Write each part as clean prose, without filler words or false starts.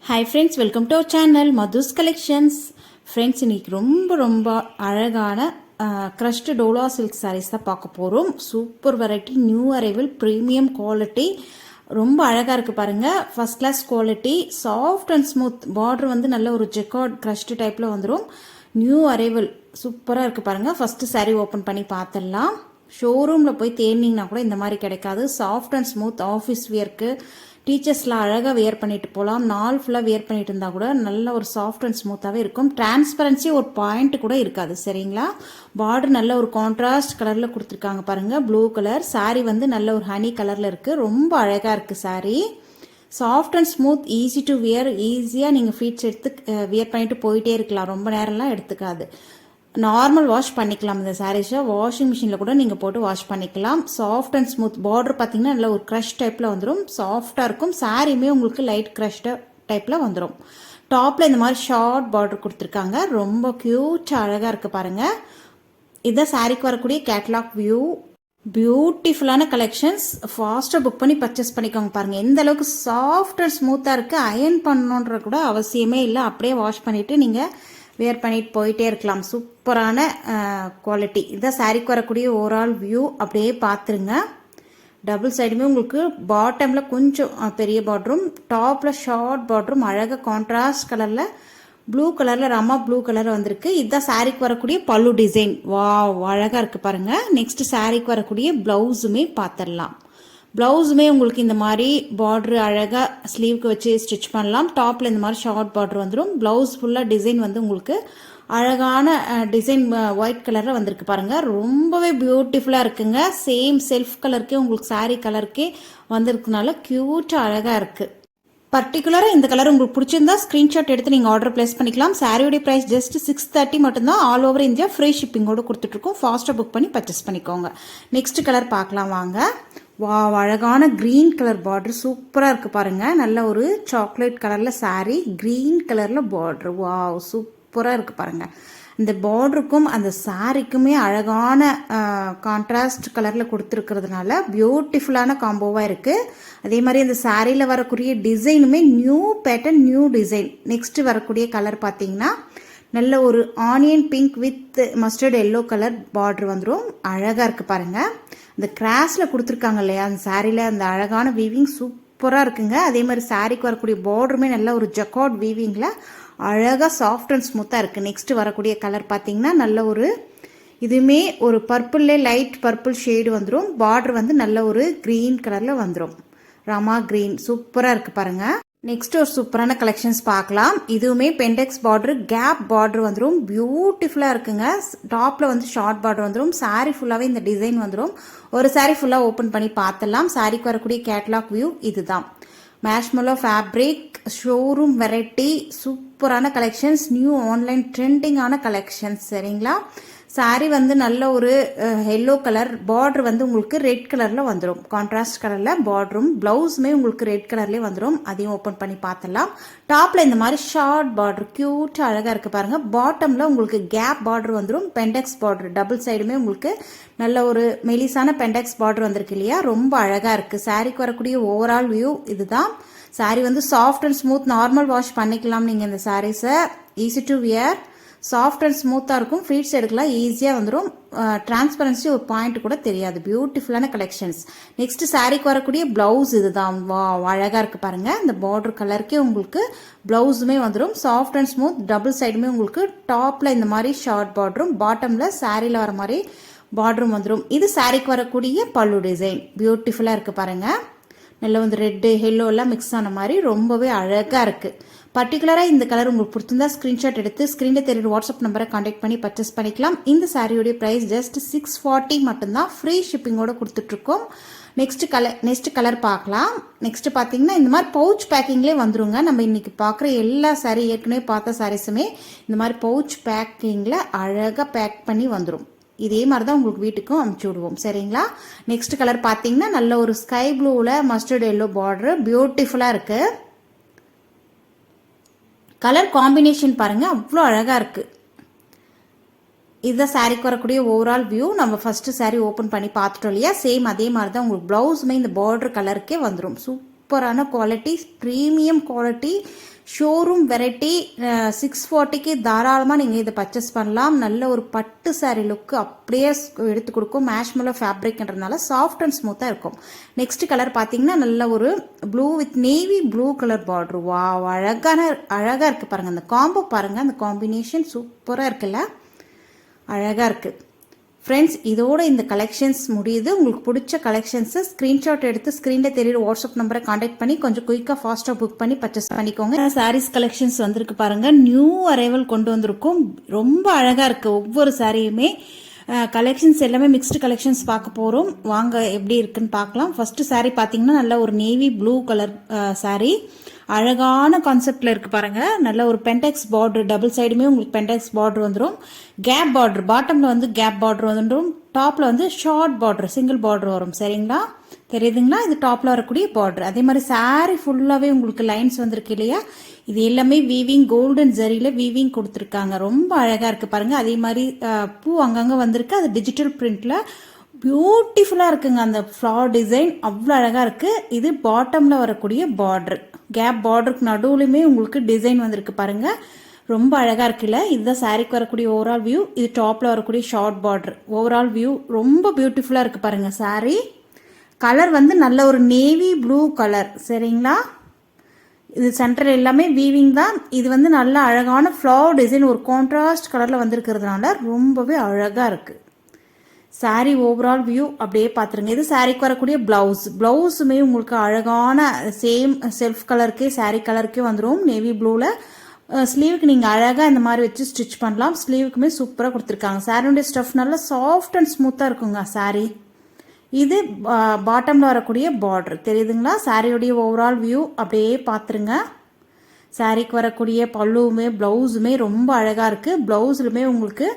Hi friends, welcome to our channel Madhu's collections. Friends, இன்றைக்கி ரொம்ப அழகான க்ரஷ்டு டோலா சில்க் சாரீஸ் தான் பார்க்க போகிறோம். Super variety, new arrival, premium quality, ரொம்ப அழகாக இருக்குது பாருங்கள். First class quality, soft and smooth. Border வந்து நல்ல ஒரு ஜெக்கார்ட் க்ரஷ்டு டைப்பில் வந்துடும். நியூ அரைவல் சூப்பராக இருக்குது பாருங்கள். ஃபஸ்ட்டு சாரீ ஓப்பன் பண்ணி பார்த்துடலாம். ஷோரூமில் போய் தேர்னிங்கன்னா கூட இந்த மாதிரி கிடைக்காது. சாஃப்ட் அண்ட் ஸ்மூத், ஆஃபீஸ் வியர்க்கு, டீச்சர்ஸ்லாம் அழகாக வியர் பண்ணிட்டு போகலாம். நாள் ஃபுல்லாக வியர் பண்ணிட்டு இருந்தால் கூட நல்ல ஒரு சாஃப்ட் அண்ட் ஸ்மூத்தாகவே இருக்கும். டிரான்ஸ்பரன்சி ஒரு பாயிண்ட் கூட இருக்காது. சரிங்களா? பார்டர் நல்ல ஒரு கான்ட்ராஸ்ட் கலரில் கொடுத்துருக்காங்க பாருங்கள். ப்ளூ கலர் சாரீ வந்து நல்ல ஒரு ஹனி கலரில் இருக்குது. ரொம்ப அழகாக இருக்குது sari. Soft and smooth, easy to wear. ஈஸியாக நீங்கள் ஃபீட்ஸ் எடுத்து வியர் பண்ணிட்டு போயிட்டே இருக்கலாம். ரொம்ப நேரம்லாம் எடுத்துக்காது. நார்மல் வாஷ் பண்ணிக்கலாம். இந்த சாரீஸை வாஷிங் மிஷினில் கூட நீங்கள் போட்டு வாஷ் பண்ணிக்கலாம். Soft and smooth. பார்டர் பார்த்தீங்கன்னா நல்ல ஒரு க்ரஷ் டைப்பில் வந்துடும். சாஃப்டாக இருக்கும். சாரியுமே உங்களுக்கு லைட் க்ரஷ் டைப்பில் வந்துடும். டாப்பில் இந்த மாதிரி ஷார்ட் பார்டர் கொடுத்துருக்காங்க. ரொம்ப க்யூட்டாக அழகாக இருக்குது பாருங்கள். இதுதான் சாரீக்கு வரக்கூடிய கேட்லாக் வியூ. பியூட்டிஃபுல்லான கலெக்ஷன்ஸ். ஃபாஸ்ட்டாக புக் பண்ணி பர்ச்சேஸ் பண்ணிக்கோங்க. பாருங்கள் எந்த அளவுக்கு சாஃப்ட் அண்ட் ஸ்மூத்தாக இருக்குது. அயர்ன் பண்ணணுன்ற கூட அவசியமே இல்லை. அப்படியே வாஷ் பண்ணிவிட்டு நீங்கள் வேர் பண்ணிட்டு போயிட்டே இருக்கலாம். சூப்பரான குவாலிட்டி. இதான் சாரீக்கு வரக்கூடிய ஓவரால் வியூ. அப்படியே பார்த்துருங்க. டபுள் சைடுமே உங்களுக்கு பாட்டமில் கொஞ்சம் பெரிய பார்டரும், டாப்பில் ஷார்ட் பார்டரும், அழகாக கான்ட்ராஸ்ட் கலரில் ப்ளூ கலரில் ரமா ப்ளூ கலர் வந்திருக்கு. இதுதான் சாரீக்கு வரக்கூடிய பல்லு டிசைன். வா, அழகாக இருக்குது பாருங்கள். நெக்ஸ்ட் சாரீக்கு வரக்கூடிய ப்ளவுஸுமே பார்த்துடலாம். ப்ளவுஸுமே உங்களுக்கு இந்த மாதிரி பார்ட்ரு அழகாக ஸ்லீவுக்கு வச்சு ஸ்டிச் பண்ணலாம். டாப்பில் இந்த மாதிரி ஷார்ட் பார்ட்ரு வந்துடும். ப்ளவுஸ் ஃபுல்லாக டிசைன் வந்து உங்களுக்கு அழகான டிசைன் ஒயிட் கலரில் வந்திருக்கு பாருங்கள். ரொம்பவே பியூட்டிஃபுல்லாக இருக்குங்க. சேம் செல்ஃப் கலருக்கே உங்களுக்கு சாரீ கலருக்கே வந்திருக்குனால க்யூட்டாக அழகாக இருக்குது. பர்டிகுலராக இந்த கலர் உங்களுக்கு பிடிச்சிருந்தா ஸ்க்ரீன்ஷாட் எடுத்து நீங்கள் ஆர்டர் பிளேஸ் பண்ணிக்கலாம். சாரியோடைய ப்ரைஸ் ஜஸ்ட் 630 மட்டும்தான். ஆல் ஓவர் இந்தியா ஃப்ரீ ஷிப்பிங்கோடு கொடுத்துட்ருக்கோம். ஃபாஸ்ட்டாக புக் பண்ணி பர்ச்சேஸ் பண்ணிக்கோங்க. நெக்ஸ்ட் கலர் பார்க்கலாம் வாங்க. வா, அழகான க்ரீன் கலர் பார்டர் சூப்பராக இருக்குது பாருங்கள். நல்ல ஒரு சாக்லேட் கலரில் சாரீ, க்ரீன் கலரில் பார்டர். வா, சூப்பராக இருக்குது பாருங்கள். இந்த பார்டருக்கும் அந்த சாரீக்குமே அழகான கான்ட்ராஸ்ட் கலரில் கொடுத்துருக்கிறதுனால பியூட்டிஃபுல்லான காம்போவாக இருக்குது. அதே மாதிரி அந்த சாரியில் வரக்கூடிய டிசைனுமே new pattern, new design. Next வரக்கூடிய கலர் பார்த்தீங்கன்னா நல்ல ஒரு onion pink with mustard yellow colour border வந்துடும். அழகாக இருக்குது பாருங்கள். இந்த கிராஸில் கொடுத்துருக்காங்க இல்லையா அந்த சாரியில், அந்த அழகான வீவிங் சூப்பராக இருக்குங்க. அதே மாதிரி சாரிக்கு வரக்கூடிய பார்டருமே நல்ல ஒரு ஜக்கார்ட் வீவிங்கில் அழகாக சாஃப்ட் அண்ட் ஸ்மூத்தாக இருக்குது. நெக்ஸ்ட் வரக்கூடிய கலர் பார்த்தீங்கன்னா நல்ல ஒரு இதுவுமே ஒரு பர்பிள்லே லைட் பர்பிள் ஷேடு வந்துடும். பார்டர் வந்து நல்ல ஒரு க்ரீன் கலரில் வந்துடும். ரமா க்ரீன் சூப்பராக இருக்குது பாருங்கள். நெக்ஸ்ட் ஒரு சூப்பரான கலெக்ஷன்ஸ் பார்க்கலாம். இதுவுமே பெண்டெக்ஸ் பார்டர், கேப் பார்டர் வந்துடும். பியூட்டிஃபுல்லாக இருக்குங்க. டாப்பில் வந்து ஷார்ட் பார்டர் வந்துடும். சாரீ ஃபுல்லாகவே இந்த டிசைன் வந்துடும். ஒரு சாரீ ஃபுல்லாக ஓப்பன் பண்ணி பார்த்துடலாம். சாரீக்கு வரக்கூடிய கேட்லாக் வியூ இதுதான். மேஷ்மெலோ ஃபேப்ரிக், ஷோரூம் வெரைட்டி, சூப்பரான கலெக்ஷன்ஸ், நியூ ஆன்லைன் ட்ரெண்டிங்கான கலெக்ஷன்ஸ். சரிங்களா? சாரீ வந்து நல்ல ஒரு எல்லோ கலர், பார்டர் வந்து உங்களுக்கு ரெட் கலரில் வந்துடும். கான்ட்ராஸ்ட் கலரில் பார்டரும், ப்ளவுஸுமே உங்களுக்கு ரெட் கலர்லேயே வந்துடும். அதையும் ஓப்பன் பண்ணி பார்த்துடலாம். டாப்பில் இந்த மாதிரி ஷார்ட் பார்டர் க்யூட்டாக அழகாக இருக்குது பாருங்கள். பாட்டமில் உங்களுக்கு கேப் பார்டர் வந்துடும். பெண்டெக்ஸ் பார்டர் டபுள் சைடுமே உங்களுக்கு நல்ல ஒரு மெலிசான பெண்டெக்ஸ் பார்டர் வந்திருக்கு இல்லையா? ரொம்ப அழகாக இருக்குது. சாரீக்கு வரக்கூடிய ஓவரால் வியூ இதுதான். சாரீ வந்து soft and smooth, normal wash பண்ணிக்கலாம் நீங்கள் இந்த சாரீஸை. Easy to wear, soft and ஸ்மூத்தாக இருக்கும். ஃபீட்ஸ் எடுக்கலாம், ஈஸியாக வந்துடும். டிரான்ஸ்பரன்சி ஒரு பாயிண்ட் கூட தெரியாது. பியூட்டிஃபுல்லான கலெக்ஷன்ஸ். நெக்ஸ்ட் சாரீக்கு வரக்கூடிய ப்ளவுஸ் இதுதான். வா, அழகாக இருக்குது பாருங்கள். இந்த பார்டர் கலருக்கே உங்களுக்கு ப்ளவுஸுமே வந்துடும். சாஃப்ட் அண்ட் ஸ்மூத், டபுள் சைடுமே உங்களுக்கு டாப்பில் இந்த மாதிரி ஷார்ட் பார்டரும், பாட்டமில் சாரியில் வர மாதிரி பார்டரும் வந்துடும். இது சாரீக்கு வரக்கூடிய பல்லு டிசைன். பியூட்டிஃபுல்லாக இருக்குது பாருங்கள். நல்ல வந்து ரெட்டு எல்லோ எல்லாம் மிக்ஸ் ஆன மாதிரி ரொம்பவே அழகாக இருக்குது. பர்டிகுலராக இந்த கலர் உங்களுக்கு பிடிச்சிருந்தா ஸ்க்ரீன்ஷாட் எடுத்து ஸ்க்ரீனில் தெரியுற வாட்ஸ்அப் நம்பரை கான்டாக்ட் பண்ணி பர்ச்சேஸ் பண்ணிக்கலாம். இந்த சாரியோடைய ப்ரைஸ் ஜஸ்ட் 640 மட்டும்தான். ஃப்ரீ ஷிப்பிங்கோடு கொடுத்துட்ருக்கோம். நெக்ஸ்ட் கலர் பார்க்கலாம். நெக்ஸ்ட் பார்த்தீங்கன்னா இந்த மாதிரி பவுச் பேக்கிங்லேயே வந்துருங்க. நம்ம இன்றைக்கி பார்க்குற எல்லா சாரீ, ஏற்கனவே பார்த்த சாரீஸுமே இந்த மாதிரி பவுச் பேக்கிங்கில் அழகாக பேக் பண்ணி வந்துடும். இதே மாதிரி தான் உங்களுக்கு வீட்டுக்கும் அனுப்பிச்சி விடுவோம். சரிங்களா? நெக்ஸ்ட் கலர் பார்த்தீங்கன்னா நல்ல ஒரு ஸ்கை ப்ளூவில் மஸ்டர்ட் எல்லோ பார்டர். பியூட்டிஃபுல்லாக இருக்குது. கலர் காம்பினேஷன் பாருங்கள், அவ்வளோ அழகாக இருக்குது. இதுதான் சாரீக்கு வரக்கூடிய ஓவரால் வியூ. நம்ம ஃபஸ்ட்டு சாரீ ஓப்பன் பண்ணி பார்த்துட்டோம் இல்லையா? சேம் அதே மாதிரி தான் உங்களுக்கு ப்ளவுஸுமே இந்த பார்டர் கலருக்கே வந்துடும். சூப்பரான quality, premium quality, showroom variety. 640க்கு தாராளமாக நீங்கள் இதை பர்ச்சேஸ் பண்ணலாம். நல்ல ஒரு பட்டு சாரீ லுக்கு அப்படியே எடுத்து கொடுக்கும். மேஷ்மெலோ ஃபேப்ரிக்ன்றதுனால சாஃப்ட் அண்ட் ஸ்மூத்தாக இருக்கும். நெக்ஸ்ட் கலர் பார்த்தீங்கன்னா நல்ல ஒரு blue with navy blue colour border. வா, அழகாக இருக்குது பாருங்கள். அந்த காம்போ பாருங்கள், அந்த காம்பினேஷன் சூப்பராக இருக்குல்ல, அழகாக இருக்குது. ஃப்ரெண்ட்ஸ், இதோட இந்த கலெக்ஷன்ஸ் முடியுது. உங்களுக்கு பிடிச்ச கலெக்ஷன்ஸை ஸ்க்ரீன்ஷாட் எடுத்து ஸ்க்ரீனில் தெரியுற வாட்ஸ்அப் நம்பரை காண்டாக்ட் பண்ணி கொஞ்சம் குயிக்காக ஃபாஸ்ட்டாக புக் பண்ணி பர்ச்சேஸ் பண்ணிக்கோங்க. சாரீஸ் கலெக்ஷன்ஸ் வந்திருக்கு பாருங்கள், நியூ அரைவல் கொண்டு வந்திருக்கும். ரொம்ப அழகாக இருக்குது ஒவ்வொரு சாரியுமே. கலெக்ஷன்ஸ் எல்லாமே மிக்ஸ்டு கலெக்ஷன்ஸ் பார்க்க போகிறோம். வாங்க எப்படி இருக்குன்னு பார்க்கலாம். ஃபர்ஸ்ட் சாரீ பார்த்தீங்கன்னா நல்ல ஒரு நேவி ப்ளூ கலர் சாரீ, அழகான கான்செப்டில் இருக்குது பாருங்கள். நல்ல ஒரு பென்டெக்ஸ் பார்டர், டபுள் சைடுமே உங்களுக்கு பென்டெக்ஸ் பார்டர் வந்துடும். கேப் பார்டர், பாட்டமில் வந்து கேப் பார்டர் வந்துடும். டாப்பில் வந்து ஷார்ட் பார்டர், சிங்கிள் பார்டர் வரும். சரிங்களா, தெரியுதுங்களா? இது டாப்பில் வரக்கூடிய பார்டர். அதே மாதிரி சாரீ ஃபுல்லாகவே உங்களுக்கு லைன்ஸ் வந்திருக்கு இல்லையா, இது எல்லாமே வீவிங், கோல்டன் ஜரியில் வீவிங் கொடுத்துருக்காங்க. ரொம்ப அழகாக இருக்குது பாருங்கள். அதே மாதிரி பூ அங்கங்கே வந்திருக்கு, அது டிஜிட்டல் பிரிண்டில் பியூட்டிஃபுல்லாக இருக்குங்க. அந்த ஃப்ளவர் டிசைன் அவ்வளோ அழகாக இருக்குது. இது பாட்டமில் வரக்கூடிய பார்டர், கேப் பார்டருக்கு நடுவுலையுமே உங்களுக்கு டிசைன் வந்திருக்கு பாருங்கள். ரொம்ப அழகாக இருக்குல்ல. இதுதான் சாரீக்கு வரக்கூடிய ஓவரால் வியூ. இது டாப்பில் வரக்கூடிய ஷார்ட் பார்டர். ஓவரால் வியூ ரொம்ப பியூட்டிஃபுல்லாக இருக்குது பாருங்கள். சாரீ கலர் வந்து நல்ல ஒரு நேவி ப்ளூ கலர். சரிங்களா, இது சென்டர் எல்லாமே வீவிங் தான். இது வந்து நல்ல அழகான ஃப்ளவர் டிசைன் ஒரு கான்ட்ராஸ்ட் கலரில் வந்திருக்கிறதுனால ரொம்பவே அழகாக இருக்குது. சாரீ ஓவரால் வியூ அப்படியே பார்த்துருங்க. இது சாரீக்கு வரக்கூடிய ப்ளவுஸுமே உங்களுக்கு அழகான சேம் செல்ஃப் கலருக்கே சாரீ கலருக்கே வந்துடும். நேவி ப்ளூவில் ஸ்லீவுக்கு நீங்கள் அழகாக இந்த மாதிரி வச்சு ஸ்டிச் பண்ணலாம். ஸ்லீவுக்குமே சூப்பராக கொடுத்துருக்காங்க. சாரியுடைய ஸ்டஃப் நல்லா சாஃப்ட் அண்ட் ஸ்மூத்தாக இருக்குங்க சாரீ. இது பாட்டமில் வரக்கூடிய பார்டர், தெரியுதுங்களா? சாரியுடைய ஓவரால் வியூ அப்படியே பார்த்துருங்க. சாரீக்கு வரக்கூடிய பல்லுவுமே ப்ளவுஸுமே ரொம்ப அழகாக இருக்குது. ப்ளவுஸ்லுமே உங்களுக்கு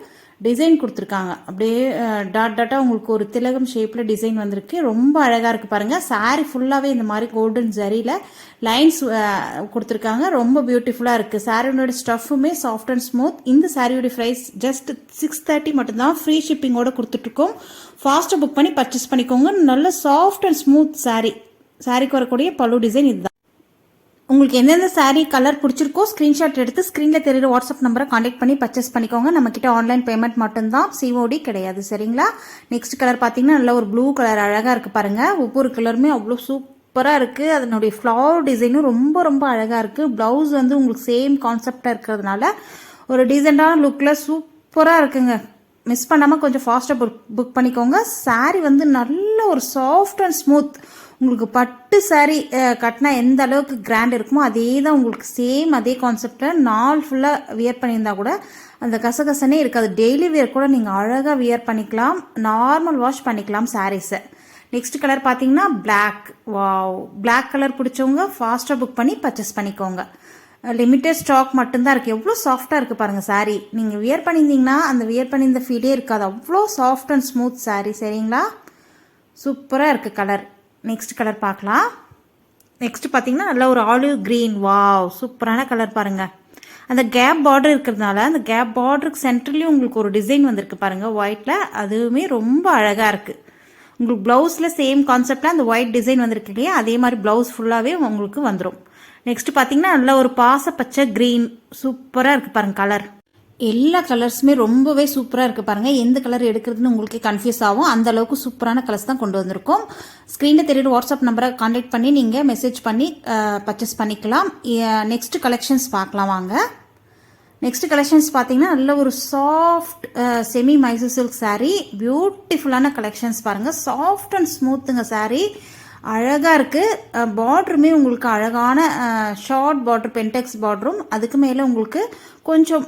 டிசைன் கொடுத்துருக்காங்க. அப்படியே டாட்டாக உங்களுக்கு ஒரு திலகம் ஷேப்பில் டிசைன் வந்திருக்கு. ரொம்ப அழகாக இருக்குது பாருங்கள். சாரீ ஃபுல்லாகவே இந்த மாதிரி கோல்டன் ஜரியில் லைன்ஸ் கொடுத்துருக்காங்க. ரொம்ப பியூட்டிஃபுல்லாக இருக்குது. சாரியோட ஸ்டஃப்புமே சாஃப்ட் அண்ட் ஸ்மூத். இந்த சாரியோட ப்ரைஸ் ஜஸ்ட் 630 மட்டும்தான். ஃப்ரீ ஷிப்பிங்கோட கொடுத்துட்ருக்கோம். ஃபாஸ்ட்டாக புக் பண்ணி பர்ச்சேஸ் பண்ணிக்கோங்க. நல்ல சாஃப்ட் அண்ட் ஸ்மூத் சாரீ. சாரீக்கு வரக்கூடிய பல்லு டிசைன் இதுதான். உங்களுக்கு எந்தெந்த சாரீ கலர் பிடிச்சிருக்கோ ஸ்க்ரீன்ஷாட் எடுத்து ஸ்க்ரீனில் தெரியுற வாட்ஸ்அப் நம்பரை காண்டாக்ட் பண்ணி பர்ச்சேஸ் பண்ணிக்கோங்க. நம்மக்கிட்ட ஆன்லைன் பேமெண்ட் மட்டும்தான், சிஓடி கிடையாது. சரிங்களா, நெக்ஸ்ட் கலர் பார்த்தீங்கன்னா நல்ல ஒரு ப்ளூ கலர் அழகாக இருக்குது பாருங்கள். ஒவ்வொரு கலருமே அவ்வளோ சூப்பராக இருக்குது. அதனுடைய ஃப்ளவர் டிசைனும் ரொம்ப ரொம்ப அழகாக இருக்குது. ப்ளவுஸ் வந்து உங்களுக்கு சேம் கான்செப்டாக இருக்கிறதுனால ஒரு டீசெண்டான லுக்கில் சூப்பராக இருக்குங்க. மிஸ் பண்ணாமல் கொஞ்சம் ஃபாஸ்ட்டாக புக் பண்ணிக்கோங்க. சாரீ வந்து நல்ல ஒரு சாஃப்ட் அண்ட் ஸ்மூத். உங்களுக்கு பட்டு சாரீ கட்டினா எந்த அளவுக்கு கிராண்ட் இருக்குமோ அதே தான் உங்களுக்கு சேம் அதே கான்செப்டில் நாள் ஃபுல்லாக வியர் பண்ணியிருந்தா கூட அந்த கசகசனே இருக்காது. டெய்லி வியர் கூட நீங்கள் அழகாக வியர் பண்ணிக்கலாம். நார்மல் வாஷ் பண்ணிக்கலாம் சாரீஸை. நெக்ஸ்ட் கலர் பார்த்தீங்கன்னா பிளாக். வாவ், பிளாக் கலர் பிடிச்சவங்க ஃபாஸ்ட்டாக புக் பண்ணி பர்ச்சேஸ் பண்ணிக்கோங்க. லிமிட்டட் ஸ்டாக் மட்டும்தான் இருக்குது. எவ்வளோ சாஃப்டாக இருக்குது பாருங்கள் சாரீ. நீங்கள் வியர் பண்ணியிருந்தீங்கன்னா அந்த வியர் பண்ணியிருந்த ஃபீலே இருக்காது. அவ்வளோ சாஃப்ட் அண்ட் ஸ்மூத் சாரீ. சரிங்களா, சூப்பராக இருக்குது கலர். நெக்ஸ்ட் கலர் பார்க்கலாம். நெக்ஸ்ட் பார்த்தீங்கன்னா நல்ல ஒரு ஆலிவ் க்ரீன். வாவ், சூப்பரான கலர் பாருங்கள். அந்த கேப் பார்டர் இருக்கிறதுனால அந்த கேப் பார்டருக்கு சென்டர்லேயும் உங்களுக்கு ஒரு டிசைன் வந்திருக்கு பாருங்கள் ஒயிட்டில். அதுவுமே ரொம்ப அழகாக இருக்குது. உங்களுக்கு ப்ளவுஸில் சேம் கான்செப்டில் அந்த ஒயிட் டிசைன் வந்திருக்கு இல்லையா, அதே மாதிரி ப்ளவுஸ் ஃபுல்லாகவே உங்களுக்கு வந்துடும். நெக்ஸ்ட் பார்த்தீங்கன்னா நல்ல ஒரு பாசப்பச்சை க்ரீன். சூப்பராக இருக்குது பாருங்கள் கலர். எல்லா கலர்ஸுமே ரொம்பவே சூப்பராக இருக்குது பாருங்கள். எந்த கலர் எடுக்கிறதுன்னு உங்களுக்கு கன்ஃபியூஸ் ஆகும். அந்த அளவுக்கு சூப்பரான கலர்ஸ் தான் கொண்டு வந்திருக்கோம். ஸ்க்ரீனில் தெரியுற வாட்ஸ்அப் நம்பரை காண்டாக்ட் பண்ணி நீங்கள் மெசேஜ் பண்ணி பர்ச்சேஸ் பண்ணிக்கலாம். நெக்ஸ்ட் கலெக்ஷன்ஸ் பார்க்கலாம் வாங்க. நெக்ஸ்ட் கலெக்ஷன்ஸ் பார்த்தீங்கன்னா நல்ல ஒரு soft semi Mysore silk sari. பியூட்டிஃபுல்லான கலெக்ஷன்ஸ் பாருங்கள். சாஃப்ட் அண்ட் ஸ்மூத்துங்க சாரீ. அழகாக இருக்குது. பார்டருமே உங்களுக்கு அழகான ஷார்ட் பார்டர், பென்டெக்ஸ் பார்டரும் அதுக்கு மேலே உங்களுக்கு கொஞ்சம்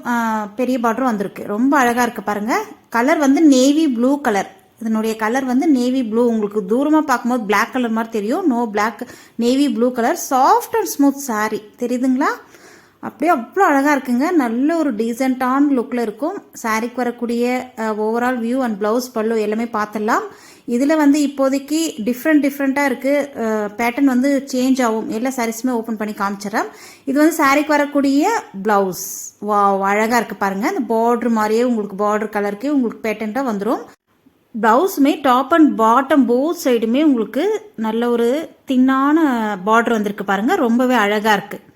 பெரிய பார்டரும் வந்திருக்கு. ரொம்ப அழகாக இருக்குது பாருங்கள். கலர் வந்து நேவி ப்ளூ கலர். இதனுடைய கலர் வந்து நேவி ப்ளூ. உங்களுக்கு தூரமாக பார்க்கும்போது பிளாக் கலர் மாதிரி தெரியும். No black, navy blue colour. Soft and smooth saree. தெரியுதுங்களா, அப்படியே அவ்வளோ அழகாக இருக்குங்க. நல்ல ஒரு டீசெண்டான லுக்கில் இருக்கும். சாரீக்கு வரக்கூடிய ஓவரால் வியூ அண்ட் ப்ளவுஸ் பல்லு எல்லாமே பார்த்துடலாம். இதில் வந்து இப்போதைக்கு டிஃப்ரெண்ட்டாக இருக்குது. பேட்டர்ன் வந்து சேஞ்ச் ஆகும். எல்லா சாரீஸுமே ஓப்பன் பண்ணி காமிச்சிடறேன். இது வந்து சாரீக்கு வரக்கூடிய ப்ளவுஸ். வா, அழகாக இருக்குது பாருங்கள். இந்த பார்டர் மாதிரியே உங்களுக்கு பார்டர் கலருக்கே உங்களுக்கு பேட்டர்ன்ட்டாக வந்துடும். ப்ளவுஸுமே டாப் அண்ட் பாட்டம் போத் சைடுமே உங்களுக்கு நல்ல ஒரு தின்னான பார்டர் வந்திருக்கு பாருங்கள், ரொம்பவே அழகாக இருக்குது.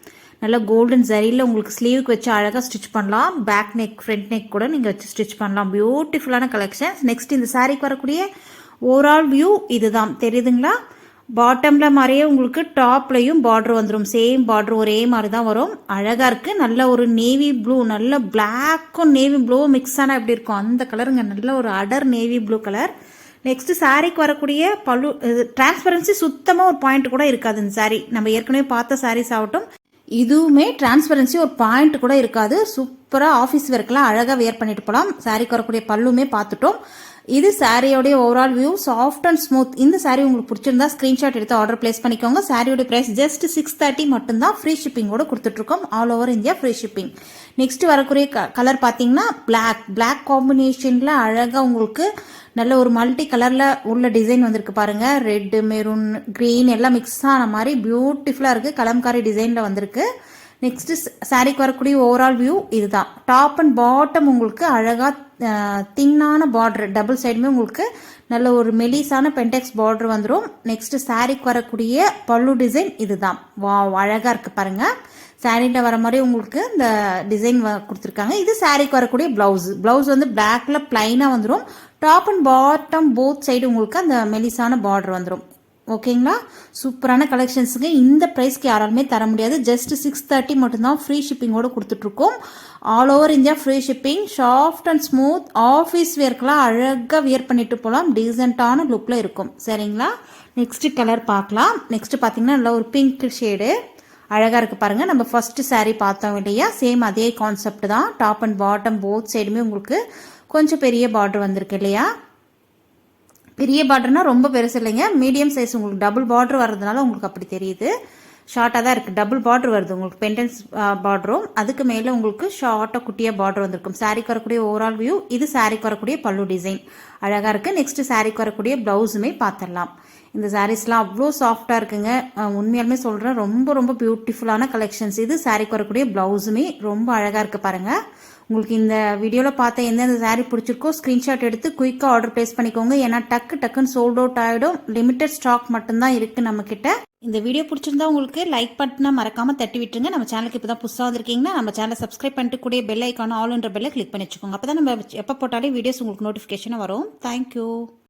நல்ல கோல்டன் ஜரியில் உங்களுக்கு ஸ்லீவுக்கு வச்சு அழகாக ஸ்டிச் பண்ணலாம். பேக் நெக் ஃப்ரண்ட் நெக் கூட நீங்கள் வச்சு ஸ்டிச் பண்ணலாம். பியூட்டிஃபுல்லான கலெக்ஷன்ஸ். நெக்ஸ்ட் இந்த சாரீக்கு வரக்கூடிய ஓவரால் வியூ இதுதான், தெரியுதுங்களா? பாட்டமில் மாதிரியே உங்களுக்கு டாப்லையும் பார்டர் வந்துடும். சேம் பார்டர் ஒரே மாதிரி தான் வரும். அழகாக இருக்குது. நல்ல ஒரு நேவி ப்ளூ, நல்ல பிளாக்கும் நேவி ப்ளூவும் மிக்ஸ் ஆனால் எப்படி இருக்கும் அந்த கலருங்க. நல்ல ஒரு அடர் நேவி ப்ளூ கலர். நெக்ஸ்ட்டு சாரீக்கு வரக்கூடிய பல்லு டிரான்ஸ்பரன்சி சுத்தமாக ஒரு பாயிண்ட் கூட இருக்காது. இந்த சாரீ நம்ம ஏற்கனவே பார்த்த சாரீஸ் ஆகட்டும், இதுவுமே டிரான்ஸ்பரன்சி ஒரு பாயிண்ட் கூட இருக்காது. சூப்பராக ஆஃபீஸ் ஒர்க்கெலாம் அழகாக வேர் பண்ணிட்டு போகலாம். சாரீக்கு வரக்கூடிய பல்லுமே பார்த்துட்டோம். இது சாரியோடைய overall view, soft and smooth. இந்த சாரீ உங்களுக்கு பிடிச்சிருந்தா ஸ்க்ரீன்ஷாட் எடுத்து ஆர்டர் பிளேஸ் பண்ணிக்கோங்க. சாரியோட பிரைஸ் ஜஸ்ட் 630 மட்டும்தான். ஃப்ரீ ஷிப்பிங்கோட கொடுத்துட்ருக்கோம். All over India free shipping. Next வரக்கூடிய கலர் பார்த்தீங்கன்னா பிளாக் காம்பினேஷனில் அழகாக உங்களுக்கு நல்ல ஒரு மல்டி கலரில் உள்ள டிசைன் வந்திருக்கு பாருங்கள். ரெட்டு, மெரூன், க்ரீன் எல்லாம் மிக்ஸ் ஆன மாதிரி பியூட்டிஃபுல்லாக இருக்குது. கலம்காரி டிசைனில் வந்திருக்கு. நெக்ஸ்ட்டு சாரீக்கு வரக்கூடிய ஓவரால் வியூ இதுதான். டாப் அண்ட் பாட்டம் உங்களுக்கு அழகாக தின்னான பார்டர், டபுள் சைடுமே உங்களுக்கு நல்ல ஒரு மெலிசான பென்டெக்ஸ் பார்டர் வந்துடும். நெக்ஸ்ட் சாரீக்கு வரக்கூடிய பல்லு டிசைன் இதுதான். வா, அழகாக இருக்குது பாருங்கள். சாரீயில் வர மாதிரி உங்களுக்கு இந்த டிசைன் கொடுத்துருக்காங்க. இது சாரீக்கு வரக்கூடிய ப்ளவுஸ் வந்து பிளாக்ல பிளைனாக வந்துடும். Top and bottom both side உங்களுக்கு அந்த மெலிசான பார்டர் வந்துடும். ஓகேங்களா? சூப்பரான கலெக்ஷன்ஸுங்க. இந்த ப்ரைஸ்க்கு யாராலுமே தர முடியாது. ஜஸ்ட் 630 மட்டும்தான். ஃப்ரீ ஷிப்பிங்கோடு கொடுத்துட்ருக்கோம். All over India free shipping. Soft and smooth office வேர்க்கெலாம் அழகாக வியர் பண்ணிட்டு போகலாம். டீசெண்டான லுக்கில் இருக்கும். சரிங்களா? நெக்ஸ்ட் கலர் பார்க்கலாம். நெக்ஸ்ட் பார்த்தீங்கன்னா நல்ல ஒரு பிங்க் ஷேடு அழகாக இருக்குது பாருங்கள். நம்ம ஃபஸ்ட்டு சாரீ பார்த்தோம் இல்லையா, சேம் அதே கான்செப்ட் தான். டாப் அண்ட் பாட்டம் போத் சைடுமே உங்களுக்கு கொஞ்சம் பெரிய பார்டர் வந்திருக்கு இல்லையா? பெரிய பார்டர்னா ரொம்ப பெருசு இல்லைங்க, மீடியம் சைஸ். உங்களுக்கு டபுள் பார்டர் வர்றதுனால உங்களுக்கு அப்படி தெரியுது. ஷார்ட்டாக தான் இருக்குது. டபுள் பார்டர் வருது உங்களுக்கு. பெண்டன்ஸ் பார்டரும் அதுக்கு மேலே உங்களுக்கு ஷார்ட்டாக குட்டியாக பார்டர் வந்திருக்கும். சாரீக்கு வரக்கூடிய ஓவரால் வியூ இது. சாரீக்கு வரக்கூடிய பல்லு டிசைன் அழகாக இருக்குது. நெக்ஸ்ட் சாரீக்கு வரக்கூடிய ப்ளவுஸுமே பார்த்துடலாம். இந்த சாரீஸ்லாம் அவ்வளோ சாஃப்டாக இருக்குங்க. உண்மையாலுமே சொல்கிறேன், ரொம்ப பியூட்டிஃபுல்லான கலெக்ஷன்ஸ். இது சாரீக்கு வரக்கூடிய ப்ளவுஸுமே ரொம்ப அழகாக இருக்குது பாருங்கள். உங்களுக்கு இந்த வீடியோவில் பார்த்த எந்தெந்த சாரீ பிடிச்சிருக்கோ ஸ்க்ரீன்ஷாட் எடுத்து குயிக்காக ஆர்டர் பிளேஸ் பண்ணிக்கோங்க. ஏன்னா டக்குன்னு சோல்ட் அவுட் ஆகிடும். லிமிட்டட் ஸ்டாக் மட்டும்தான் இருக்குது நம்மக்கிட்ட. இந்த வீடியோ பிடிச்சிருந்தா உங்களுக்கு லைக் பட்டனை மறக்காமல் தட்டி விட்டுருங்க. நம்ம சேனலுக்கு இப்போ தான் புதுசாக வந்திருக்கீங்கன்னா நம்ம சேனலை சப்ஸ்கிரைப் பண்ணிட்டு கூட பெல் ஐக்கான ஆல்ன்ற பெல்லை கிளிக் பண்ணி வச்சுக்கோங்க. அப்போ தான் நம்ம எப்போ போட்டாலே வீடியோஸ் உங்களுக்கு நோட்டிஃபிகேஷனாக வரும். தேங்க்யூ.